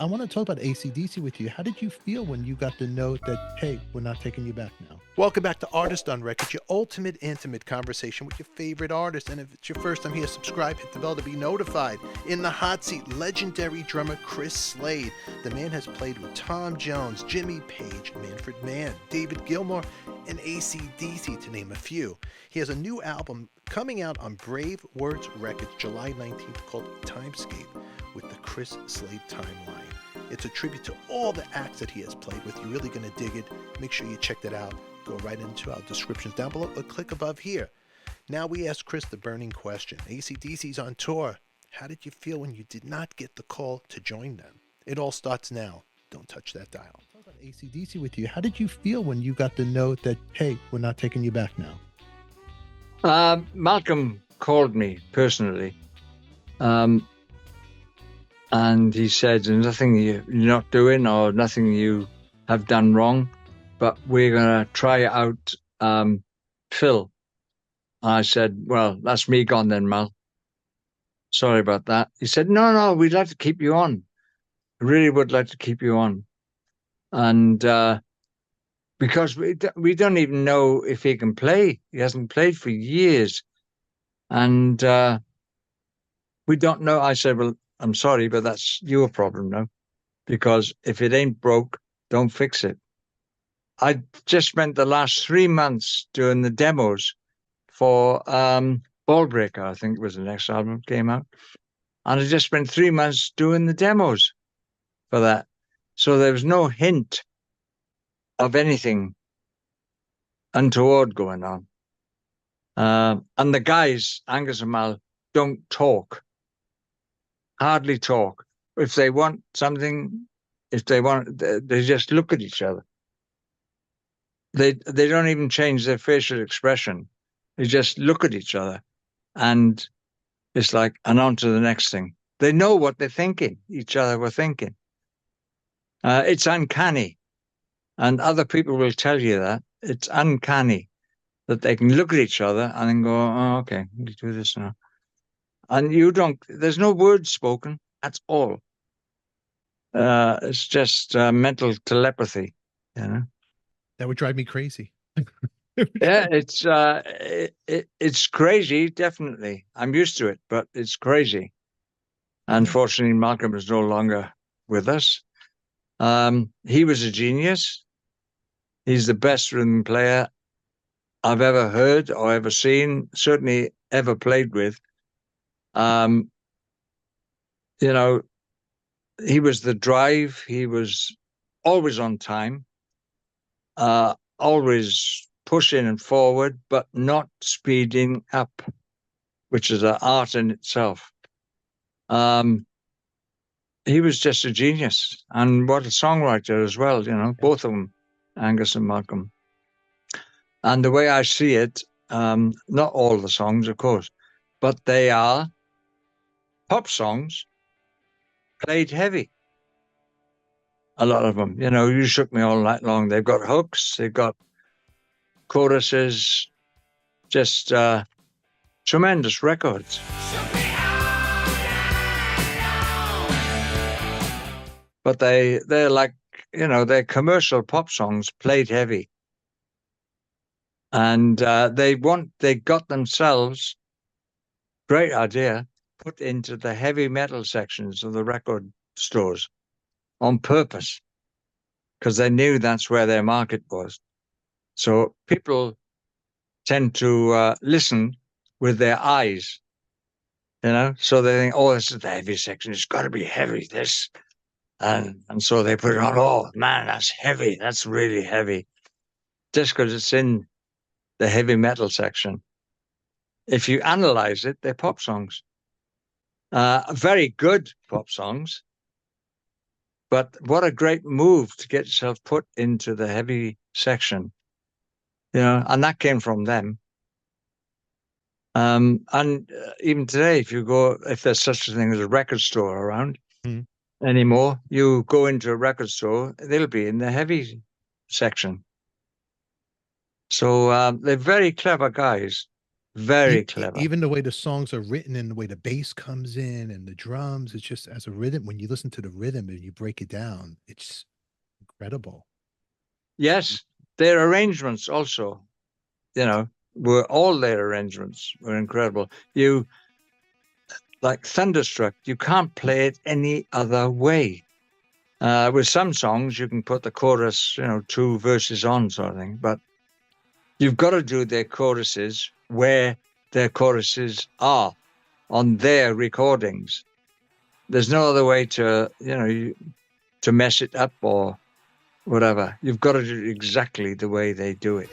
I want to talk about ACDC with you. How did you feel when you got the note that, hey, we're not taking you back now? Welcome back to Artist on Record, your ultimate intimate conversation with your favorite artist. And if it's your first time here, subscribe, hit the bell to be notified. In the hot seat, legendary drummer Chris Slade. The man has played with Tom Jones, Jimmy Page, Manfred Mann, David Gilmour, and ACDC, to name a few. He has a new album coming out on BraveWords Records July 19th called Timescape with the Chris Slade Timeline. It's a tribute to all the acts that he has played with. You're really going to dig it. Make sure you check that out. Go right into our descriptions down below or click above here. Now we ask Chris the burning question. ACDC's on tour. How did you feel when you did not get the call to join them? It all starts now. Don't touch that dial. Talk about ACDC with you. How did you feel when you got the note that, hey, we're not taking you back now? Malcolm called me personally. And he said, there's nothing you're not doing or nothing you have done wrong, but we're going to try out Phil. I said, well, that's me gone then, Mal. Sorry about that. He said, no, we'd like to keep you on. I really would like to keep you on. And because we don't even know if he can play. He hasn't played for years. And we don't know. I said, well, I'm sorry, but that's your problem now, because if it ain't broke, don't fix it. I just spent the last 3 months doing the demos for Ballbreaker, I think was the next album came out. And I just spent 3 months doing the demos for that. So there was no hint of anything untoward going on. And the guys, Angus and Mal, don't talk. Hardly talk. If they want something, they just look at each other. They don't even change their facial expression. They just look at each other, and it's like, and on to the next thing. They know what they're thinking. Each other were thinking. It's uncanny, and other people will tell you that it's uncanny that they can look at each other and then go, "Oh, okay, we do this now." And there's no words spoken. That's all. It's just mental telepathy, you know. That would drive me crazy. Yeah, it's crazy, definitely. I'm used to it, but it's crazy. Unfortunately, Malcolm is no longer with us. He was a genius. He's the best rhythm player I've ever heard or ever seen, certainly ever played with. You know, he was the drive. He was always on time, always pushing and forward, but not speeding up, which is an art in itself. He was just a genius, and what a songwriter as well, you know, both of them, Angus and Malcolm. And the way I see it, not all the songs, of course, but they are pop songs played heavy. A lot of them, you know, You Shook Me All Night Long. They've got hooks, they've got choruses, just tremendous records. But they're like, you know, they're commercial pop songs played heavy. And they got themselves, great idea, put into the heavy metal sections of the record stores on purpose, because they knew that's where their market was. So people tend to listen with their eyes, you know, so they think, oh, this is the heavy section. It's got to be heavy, this. And so they put it on, oh, man, that's heavy. That's really heavy. Just because it's in the heavy metal section. If you analyze it, they're pop songs. Very good pop songs. But what a great move to get yourself put into the heavy section. You know, and that came from them. And even today, if there's such a thing as a record store around anymore, you go into a record store, they'll be in the heavy section. So they're very clever guys. Very clever. Even the way the songs are written and the way the bass comes in and the drums, it's just as a rhythm. When you listen to the rhythm and you break it down, it's incredible. Yes, their arrangements also, were all their arrangements were incredible. You like Thunderstruck, you can't play it any other way. With some songs, you can put the chorus, 2 verses on sort of thing, but you've got to do their choruses where their choruses are on their recordings. There's no other way to, to mess it up or whatever. You've got to do it exactly the way they do it.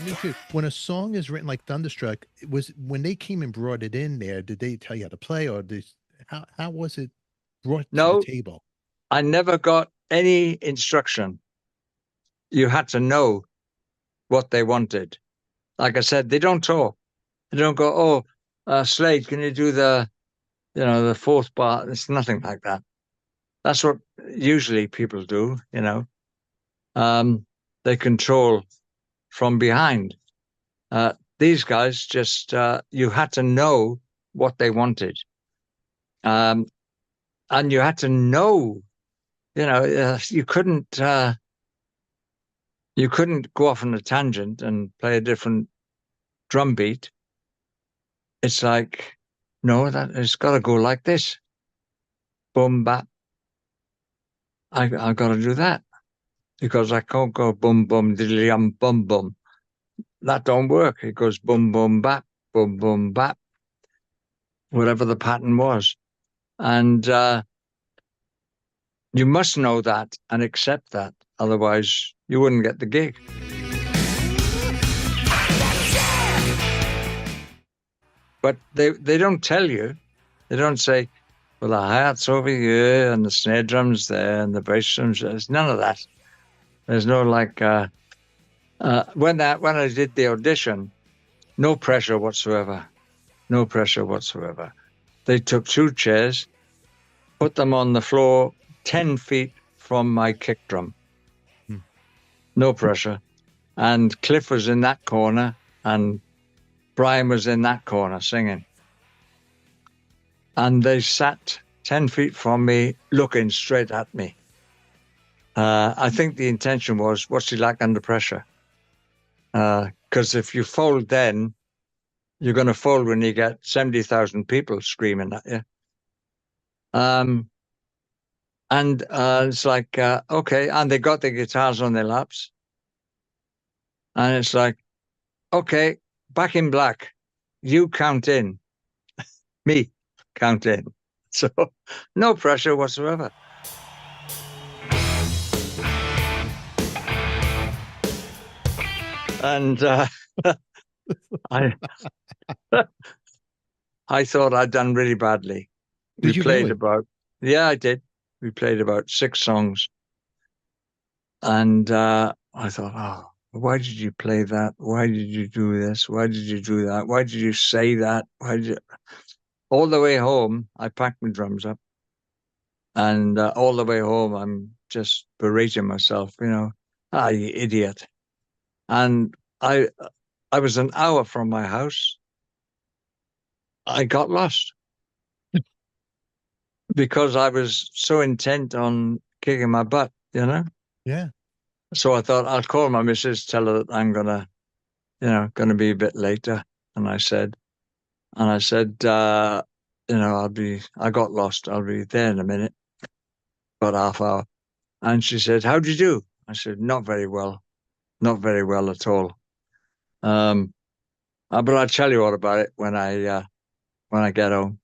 Me too. When a song is written like Thunderstruck, when they came and brought it in there, did they tell you how to play, or how was it brought to the table? I never got any instruction. You had to know what they wanted. Like I said, they don't talk. They don't go, Slade, can you do the 4th bar? It's nothing like that. That's what usually people do, They control from behind. These guys just, you had to know what they wanted. And you had to know, you couldn't go off on a tangent and play a different drum beat. It's like, no, that it's got to go like this. Boom, bap. I've got to do that because I can't go boom, boom, diddly, bum, bum. That don't work. It goes boom, boom, bap, whatever the pattern was. And you must know that and accept that. Otherwise, you wouldn't get the gig. But they don't tell you. They don't say, well, the hi-hat's over here and the snare drum's there and the bass drum's there. There's none of that. There's no like, when I did the audition, no pressure whatsoever. No pressure whatsoever. They took 2 chairs, put them on the floor 10 feet from my kick drum. No pressure. And Cliff was in that corner and Brian was in that corner singing. And they sat 10 feet from me, looking straight at me. I think the intention was, what's he like under pressure? Because if you fold then, you're going to fold when you get 70,000 people screaming at you. And it's like, okay. And they got their guitars on their laps. And it's like, okay, back in black. You count in. Me count in. So no pressure whatsoever. And I thought I'd done really badly. Did you played really? Yeah, I did. We played about 6 songs. And I thought, oh, why did you play that? Why did you do this? Why did you do that? Why did you say that? All the way home, I packed my drums up. And all the way home, I'm just berating myself, you idiot. And I was an hour from my house. I got lost because I was so intent on kicking my butt, Yeah. So I thought I'll call my missus, tell her that I'm gonna be a bit later. And I said, I got lost. I'll be there in a minute, about half hour. And she said, how'd you do? I said, not very well at all. But I'll tell you all about it when I get home.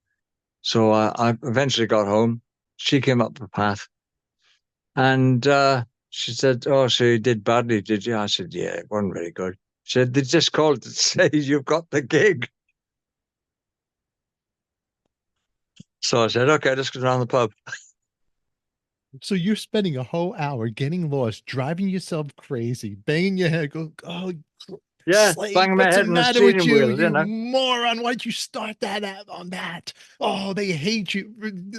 So I eventually got home. She came up the path and she said, oh, so you did badly, did you? I said, yeah, it wasn't very good. She said, they just called to say you've got the gig. So I said, okay, let's go down the pub. So you're spending a whole hour getting lost, driving yourself crazy, banging your head, go, oh, Yeah, Slade, bang my what's the head on the matter with steering you, wheel, you you know. moron? Why'd you start that out on that? Oh, they hate you.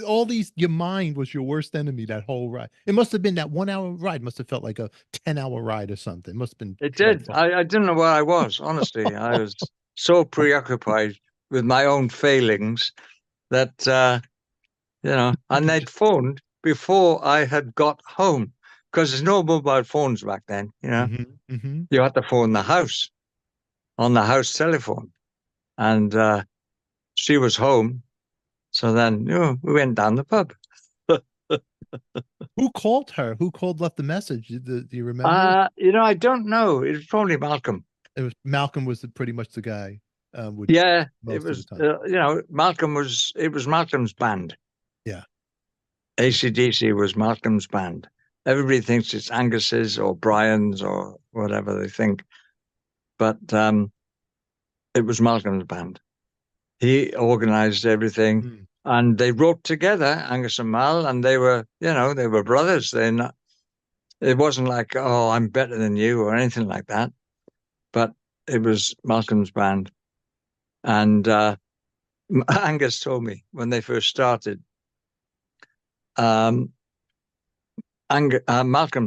All these, your mind was your worst enemy that whole ride. It must have been that 1 hour ride, must have felt like a 10-hour ride or something. Must have been It did. dreadful. I didn't know where I was, honestly. I was so preoccupied with my own failings that, and they'd phoned before I had got home because there's no mobile phones back then, you know. Mm-hmm. You had to phone the house on the house telephone. And she was home. So then, we went down the pub. Who called her? Who called, left the message? Do you remember? I don't know. It was probably Malcolm. It was Malcolm was pretty much the guy, with Yeah, it most of the was, time. it was Malcolm's band. Yeah. ACDC was Malcolm's band. Everybody thinks it's Angus's or Brian's or whatever they think. But it was Malcolm's band. He organized everything. Mm. And they wrote together, Angus and Mal, and they were brothers. It wasn't like, oh, I'm better than you or anything like that. But it was Malcolm's band. And Angus told me when they first started, Malcolm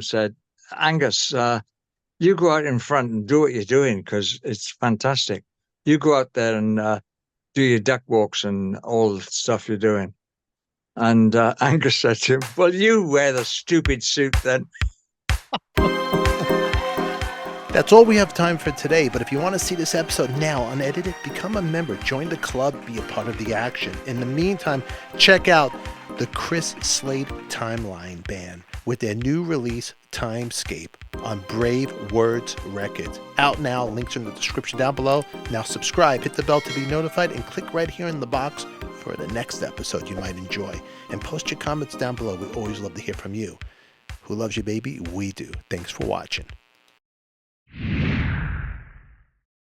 said, Angus, you go out in front and do what you're doing because it's fantastic. You go out there and do your duck walks and all the stuff you're doing. And Angus said to him, well, you wear the stupid suit then. That's all we have time for today, but if you want to see this episode now unedited, become a member, join the club, be a part of the action. In the meantime, check out the Chris Slade Timeline band with their new release, Timescape, on BraveWords Records. Out now, links are in the description down below. Now subscribe, hit the bell to be notified, and click right here in the box for the next episode you might enjoy. And post your comments down below. We always love to hear from you. Who loves you, baby? We do. Thanks for watching.